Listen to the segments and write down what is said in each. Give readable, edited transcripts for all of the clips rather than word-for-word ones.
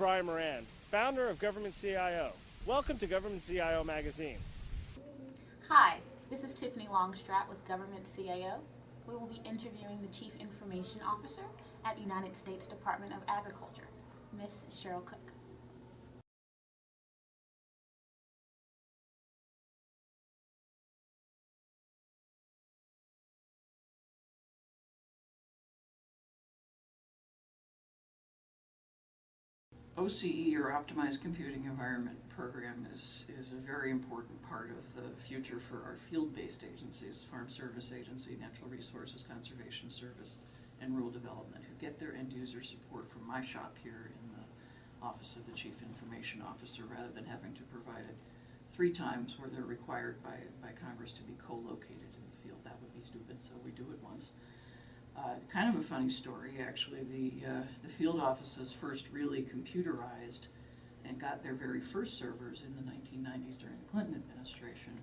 Brian Moran, founder of Government CIO. Welcome to Government CIO Magazine. Hi, this is Tiffany Longstrap with Government CIO. We will be interviewing the Chief Information Officer at United States Department of Agriculture, Ms. Cheryl Cook. OCE, or Optimized Computing Environment program, is a very important part of the future for our field-based agencies, Farm Service Agency, Natural Resources Conservation Service, and Rural Development, who get their end-user support from my shop here in the Office of the Chief Information Officer, rather than having to provide it 3 times where they're required by Congress to be co-located in the field. That would be stupid, so we do it once. Kind of a funny story, actually. The field offices first really computerized and got their very first servers in the 1990s during the Clinton administration.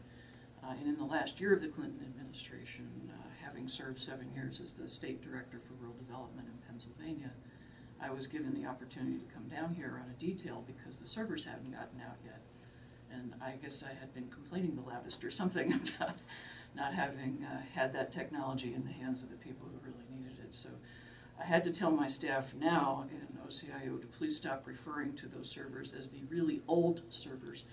And in the last year of the Clinton administration, having served 7 years as the state director for rural development in Pennsylvania, I was given the opportunity to come down here on a detail because the servers hadn't gotten out yet. And I guess I had been complaining the loudest or something about not having had that technology in the hands of the people who really needed it. So I had to tell my staff now in OCIO to please stop referring to those servers as the really old servers,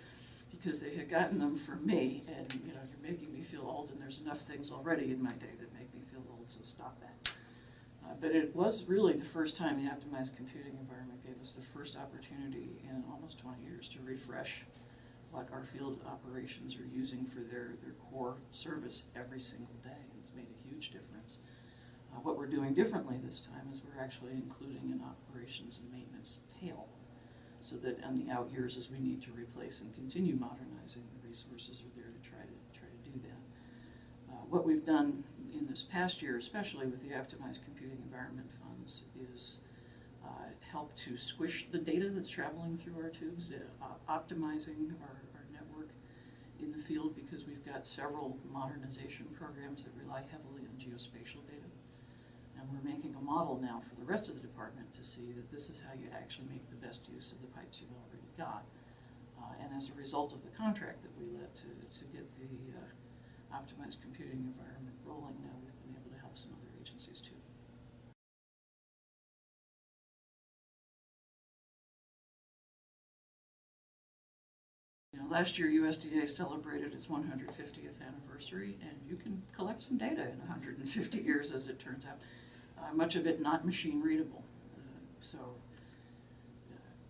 because they had gotten them from me, and you're making me feel old, and there's enough things already in my day that make me feel old, so stop that. But it was really the first time the optimized computing environment gave us the first opportunity in almost 20 years to refresh what our field operations are using for their core service every single day. It's made a huge difference. What we're doing differently this time is we're actually including an operations and maintenance tail, so that in the out years, as we need to replace and continue modernizing, the resources are there to try to do that. What we've done in this past year, especially with the optimized computing environment funds, is help to squish the data that's traveling through our tubes, optimizing our network in the field, because we've got several modernization programs that rely heavily on geospatial data. And we're making a model now for the rest of the department to see that this is how you actually make the best use of the pipes you've already got. And as a result of the contract that we led to get the optimized computing environment rolling, now we've been able to help some other agencies too. Last year USDA celebrated its 150th anniversary, and you can collect some data in 150 years, as it turns out. Much of it not machine readable.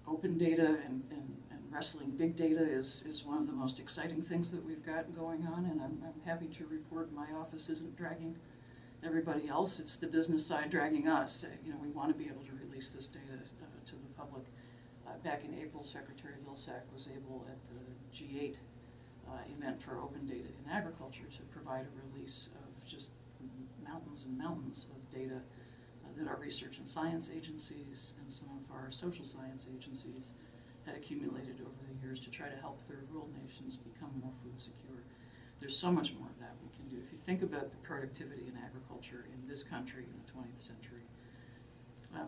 Open data and wrestling big data is one of the most exciting things that we've got going on, and I'm happy to report my office isn't dragging everybody else. It's the business side dragging us. We want to be able to release this data to the public. Back in April, Secretary Vilsack was able at the G8 event for open data in agriculture to provide a release of just mountains and mountains of data that our research and science agencies and some of our social science agencies had accumulated over the years to try to help third world nations become more food secure. There's so much more of that we can do. If you think about the productivity in agriculture in this country in the 20th century,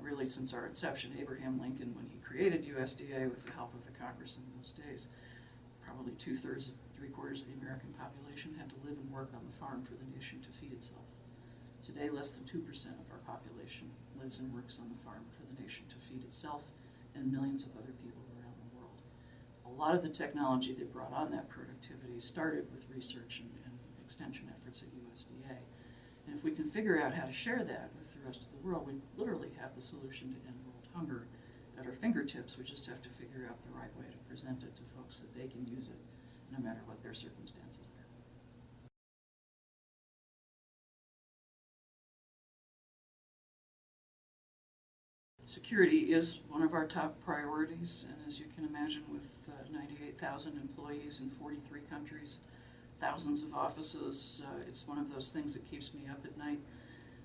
really since our inception, Abraham Lincoln, when he created USDA with the help of the Congress in those days, probably 2/3, 3/4 of the American population had to live and work on the farm for the nation to feed itself. Today, less than 2% of our population lives and works on the farm for the nation to feed itself and millions of other people around the world. A lot of the technology that brought on that productivity started with research and extension efforts at USDA. And if we can figure out how to share that with the rest of the world, we literally have the solution to end world hunger at our fingertips. We just have to figure out the right way to present it to folks so that they can use it no matter what their circumstances are. Security is one of our top priorities, and as you can imagine, with 98,000 employees in 43 countries, thousands of offices, it's one of those things that keeps me up at night.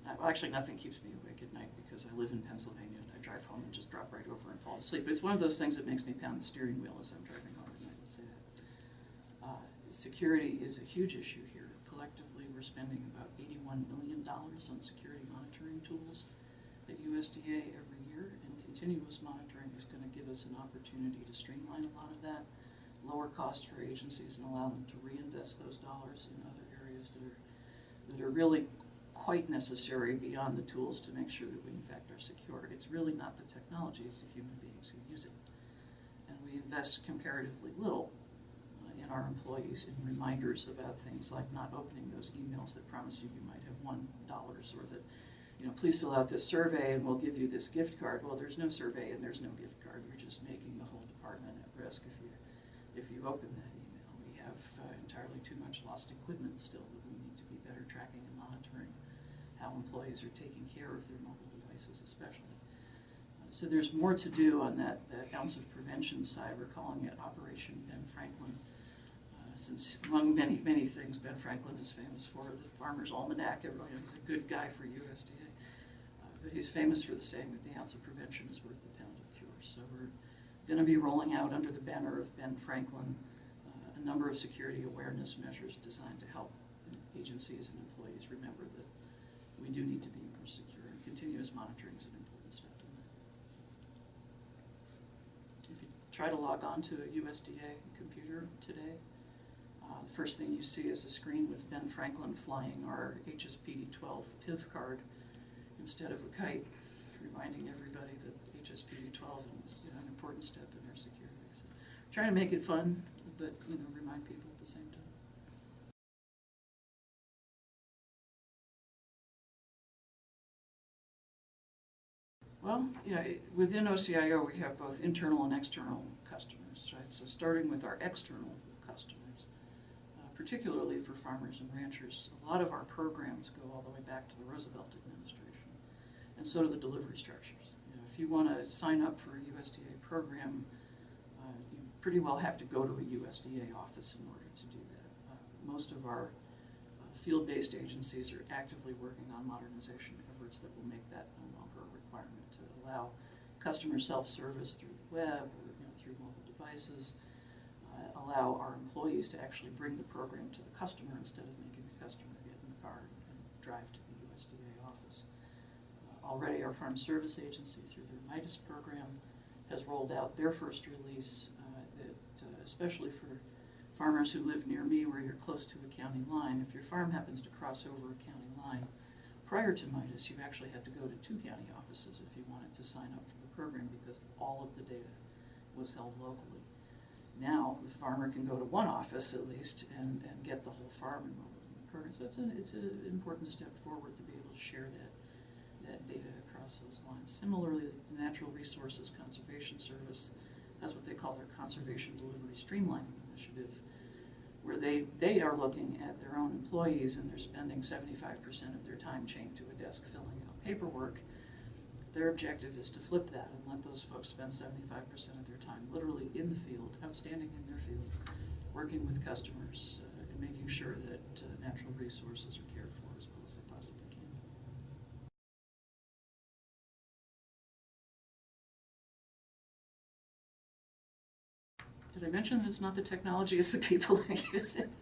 Well, actually, nothing keeps me awake at night because I live in Pennsylvania and I drive home and just drop right over and fall asleep. But it's one of those things that makes me pound the steering wheel as I'm driving home at night, let's say that. Security is a huge issue here. Collectively, we're spending about $81 million on security monitoring tools at USDA every year, and continuous monitoring is going to give us an opportunity to streamline a lot of that, lower cost for agencies, and allow them to reinvest those dollars in other areas that are really quite necessary beyond the tools to make sure that we in fact are secure. It's really not the technology, it's the human beings who use it. And we invest comparatively little in our employees in reminders about things like not opening those emails that promise you might have $1, or that, please fill out this survey and we'll give you this gift card. Well, there's no survey and there's no gift card. You're just making the whole department at risk if you open that email. We have entirely too much lost equipment still that we need to be better tracking and monitoring how employees are taking care of their mobile devices especially. So there's more to do on that ounce of prevention side. We're calling it Operation Ben Franklin. Since among many, many things, Ben Franklin is famous for the Farmer's Almanac. He's a good guy for USDA. But he's famous for the saying that the ounce of prevention is worth the pound of cure. So we're going to be rolling out under the banner of Ben Franklin a number of security awareness measures designed to help agencies and employees remember that we do need to be more secure, and continuous monitoring is an important step in that. If you try to log on to a USDA computer today, the first thing you see is a screen with Ben Franklin flying our HSPD-12 PIV card instead of a kite, reminding everybody that HSPD-12 is an important step in our security. So trying to make it fun, but remind people at the same time. Well, within OCIO we have both internal and external customers, right? So starting with our external customers, particularly for farmers and ranchers, a lot of our programs go all the way back to the Roosevelt administration, and so do the delivery structures. If you want to sign up for a USDA program, you pretty well have to go to a USDA office in order to do that. Most of our field-based agencies are actively working on modernization efforts that will make that no longer a requirement, to allow customer self-service through the web or through mobile devices, allow our employees to actually bring the program to the customer instead of making the customer get in the car and drive to the USDA office. Already our Farm Service Agency, through their MIDAS program, has rolled out their first release that, especially for farmers who live near me where you're close to a county line, if your farm happens to cross over a county line, prior to MIDAS you actually had to go to 2 county offices if you wanted to sign up for the program because all of the data was held locally. Now the farmer can go to one office at least and get the whole farm enrolled in the program. So it's an important step forward to be able to share that data across those lines. Similarly, the Natural Resources Conservation Service has what they call their Conservation Delivery Streamlining Initiative, where they are looking at their own employees and they're spending 75% of their time chained to a desk filling out paperwork. Their objective is to flip that and let those folks spend 75% of their time literally in the field, outstanding in their field, working with customers and making sure that natural resources are cared for as well as they possibly can. Did I mention that it's not the technology, it's the people who use it?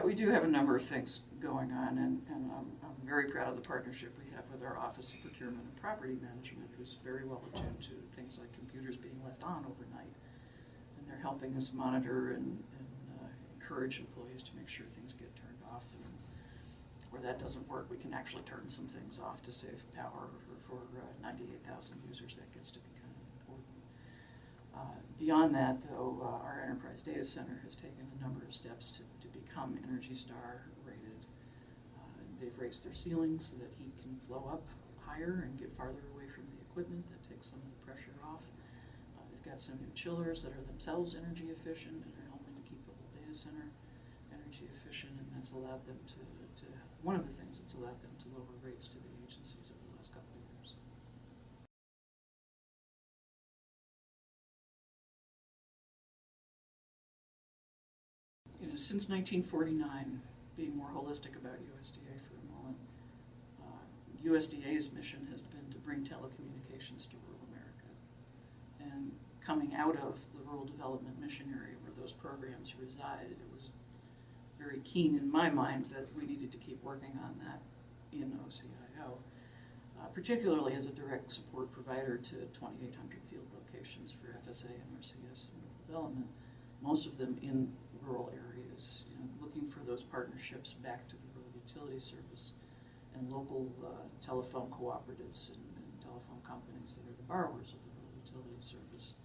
We do have a number of things going on, and I'm very proud of the partnership we have with our Office of Procurement and Property Management, who's very well attuned to things like computers being left on overnight. And they're helping us monitor and encourage employees to make sure things get turned off. And where that doesn't work, we can actually turn some things off to save power. For 98,000 users, that gets to be kind of important. Beyond that, though, our Enterprise Data Center has taken a number of steps to become Energy Star rated. They've raised their ceilings so that heat can flow up higher and get farther away from the equipment. That takes some of the pressure off. They've got some new chillers that are themselves energy efficient and are helping to keep the whole data center energy efficient, and that's allowed them to one of the things that's allowed them to lower rates to the agencies over the last couple of years. Since 1949, being more holistic about USDA for a moment, USDA's mission has been to bring telecommunications to rural America. And coming out of the Rural Development mission area where those programs reside, it was very keen in my mind that we needed to keep working on that in OCIO. particularly as a direct support provider to 2,800 field locations for FSA, MRCS, and rural development, most of them in rural areas, looking for those partnerships back to the rural utility service and local telephone cooperatives and telephone companies that are the borrowers of the rural utility service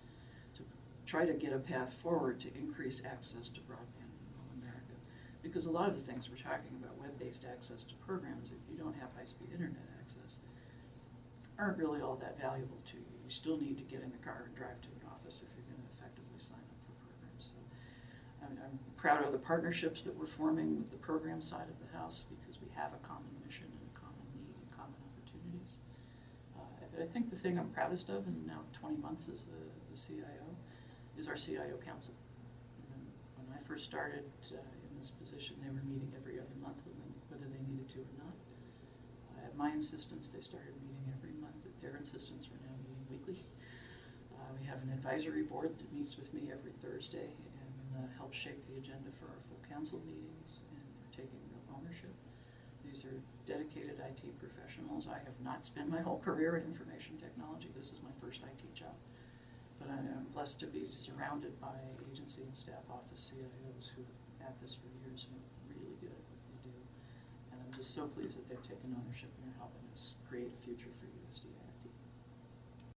to try to get a path forward to increase access to broadband in rural America. Because a lot of the things we're talking about, web-based access to programs, if you don't have high-speed internet access, aren't really all that valuable to you. You still need to get in the car and drive to an office if you're going to effectively sign up for programs. So I'm proud of the partnerships that we're forming with the program side of the house because we have a common mission and a common need and common opportunities. I think the thing I'm proudest of in now 20 months as the CIO is our CIO Council. And when I first started in this position, they were meeting every other month whether they needed to or not. At my insistence, they started meeting every month. At their insistence, we're now meeting weekly. We have an advisory board that meets with me every Thursday and helps shape the agenda for our full council meetings, and they're taking real ownership. These are dedicated IT professionals. I have not spent my whole career in information technology. This is my first IT job. But I'm blessed to be surrounded by agency and staff office CIOs who have been at this for years and are really good at what they do. And I'm just so pleased that they've taken ownership and are helping us create a future for USDA.